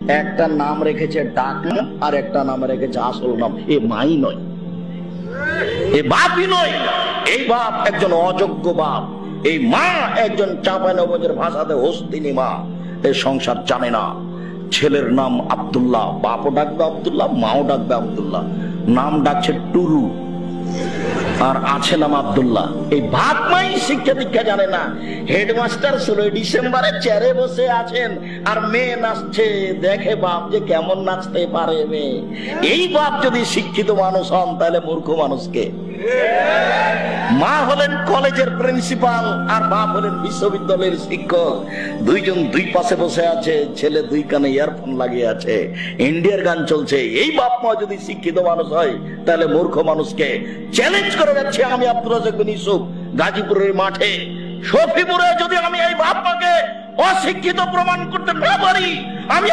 একটা নাম রেখেছে ডাক নাম আর একটা নাম রেখেছে আসল নাম। এ মাই নয়, এ বাপই নয়। এই বাপ একজন অযোগ্য বাপ, এই মা একজন চাঁপাইনবাবগঞ্জের ভাষাতে হস্তিনী মা। এই সংসার জানে না। ছেলের নাম আব্দুল্লাহ, বাপও ডাকবে আব্দুল্লাহ, মাও ডাকবে আব্দুল্লাহ, নাম ডাকছে টুরু আর আছে নাম আব্দুল্লাহ। এই বাপ মাই শিক্ষা দীক্ষা জানে না। হেডমাস্টার 16 ডিসেম্বরে চেয়ারে বসে আছেন আর মেয়ে নাচছে, দেখে বাপ যে কেমন নাচতে পারে মেয়ে। এই বাপ যদি শিক্ষিত মানুষ হন তাহলে মূর্খ মানুষকে। মা হলেন কলেজের প্রিন্সিপাল আর বাপ হলেন বিশ্ববিদ্যালয়ের শিক্ষক। দুইজন দুই পাশে বসে আছে, ছেলে দুই কানে ইয়ারফোন লাগিয়ে আছে, ইন্ডিয়ার গান চলছে। এই বাপ মা যদি শিক্ষিত মানুষ হয় তাহলে মূর্খ মানুষকে চ্যালেঞ্জ করে যাচ্ছে আমি আব্দুর রাজ্জাক বিন ইউসুফ গাজীপুরের মাঠে। শফিপুরে যদি আমি এই বাপ মাকে অশিক্ষিত প্রমাণ করতে না পারি, আমি